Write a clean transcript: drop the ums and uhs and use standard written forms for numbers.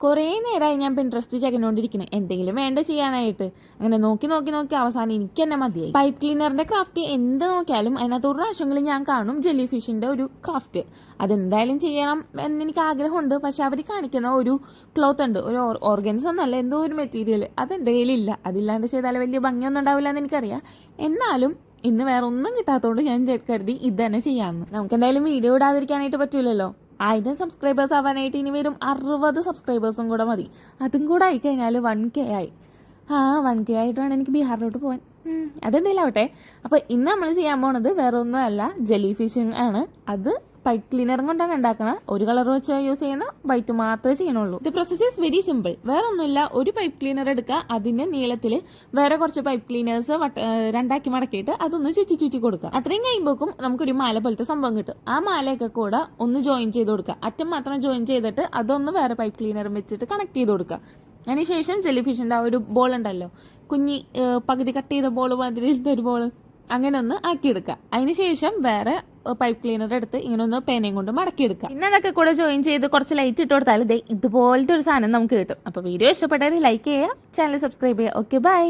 കുറേ നേരമായി ഞാൻ പിൻട്രസ്റ്റ് ചെക്കനോണ്ടിരിക്കുന്നു എന്തെങ്കിലും വേണ്ട ചെയ്യാനായിട്ട്. അങ്ങനെ നോക്കി നോക്കി നോക്കി അവസാനം എനിക്ക് തന്നെ മതിയായി. പൈപ്പ് ക്ലീനറിന്റെ ക്രാഫ്റ്റ് എന്ത് നോക്കിയാലും അതിനകത്ത് ഒരു പ്രാവശ്യമെങ്കിലും ഞാൻ കാണും ജെല്ലി ഫിഷിന്റെ ഒരു ക്രാഫ്റ്റ്. അതെന്തായാലും ചെയ്യണം എന്ന് എനിക്ക് ആഗ്രഹമുണ്ട്. പക്ഷെ അവർ കാണിക്കുന്ന ഒരു ക്ലോത്ത് ഉണ്ട്, ഒരു ഓർഗൻസ് ഒന്നല്ല, എന്തോ ഒരു മെറ്റീരിയൽ, അതെൻ്റെ കയ്യിലില്ല. അതില്ലാണ്ട് ചെയ്താൽ വലിയ ഭംഗിയൊന്നും ഉണ്ടാവില്ല എന്ന് എനിക്കറിയാം. എന്നാലും ഇന്ന് വേറെ ഒന്നും കിട്ടാത്തതുകൊണ്ട് ഞാൻ കരുതി ഇത് തന്നെ ചെയ്യാമെന്ന്. നമുക്ക് എന്തായാലും വീഡിയോ ഇടാതിരിക്കാനായിട്ട് പറ്റൂലല്ലോ. 1000 സബ്സ്ക്രൈബേഴ്സ് ആവാനായിട്ട് ഇനി വരും 60 സബ്സ്ക്രൈബേഴ്സും കൂടെ മതി. അതും കൂടെ ആയിക്കഴിഞ്ഞാൽ 1K ആയി. 1K ആയിട്ട് വേണം എനിക്ക് ബീഹാറിലോട്ട് പോകാൻ. അതെന്തെങ്കിലും ആവട്ടെ. അപ്പോൾ ഇന്ന് നമ്മൾ ചെയ്യാൻ പോണത് വേറെ ഒന്നും അല്ല, ജെല്ലി ഫിഷിങ് ആണ്. അത് പൈപ്പ് ക്ലീനറും കൊണ്ടാണ് ഉണ്ടാക്കുന്നത്. ഒരു കളർ വെച്ച് യൂസ് ചെയ്യുന്ന വൈറ്റ് മാത്രമേ ചെയ്യണുള്ളൂ. The process is very simple. വേറെ ഒന്നുമില്ല, ഒരു പൈപ്പ് ക്ലീനർ എടുക്കുക, അതിന്റെ നീളത്തിൽ വേറെ കുറച്ച് പൈപ്പ് ക്ലീനേഴ്സ് രണ്ടാക്കി മടക്കിയിട്ട് അതൊന്ന് ചുറ്റി കൊടുക്കുക. അത്രയും കഴിയുമ്പോഴേക്കും നമുക്കൊരു മാല പോലത്തെ സംഭവം കിട്ടും. ആ മാലയൊക്കെ കൂടെ ഒന്ന് ജോയിൻ ചെയ്ത് കൊടുക്കുക. അറ്റം മാത്രം ജോയിൻ ചെയ്തിട്ട് അതൊന്ന് വേറെ പൈപ്പ് ക്ലീനറും വെച്ചിട്ട് കണക്ട് ചെയ്ത് കൊടുക്കുക. അതിനുശേഷം ജെല്ലി ഫിഷിന്റെ ആ ഒരു ബോൾ ഉണ്ടല്ലോ, കുഞ്ഞി പകുതി കട്ട് ചെയ്ത ബോൾ മാതിരി ഒരു ബോൾ, അങ്ങനെ ഒന്ന് ആക്കിയെടുക്കുക. അതിനുശേഷം വേറെ പൈപ്പ് ക്ലീനർ എടുത്ത് ഇങ്ങനെ ഒന്ന് പേനയും കൊണ്ട് മടക്കിയെടുക്കുക. പിന്നെ അതൊക്കെ കൂടെ ജോയിൻ ചെയ്ത് കുറച്ച് ലൈറ്റ് ഇട്ട് കൊടുത്താൽ ഇതുപോലത്തെ ഒരു സാധനം നമുക്ക് കിട്ടും. അപ്പോൾ വീഡിയോ ഇഷ്ടപ്പെട്ടാൽ ലൈക്ക് ചെയ്യുക, ചാനൽ സബ്സ്ക്രൈബ് ചെയ്യുക. Okay, by.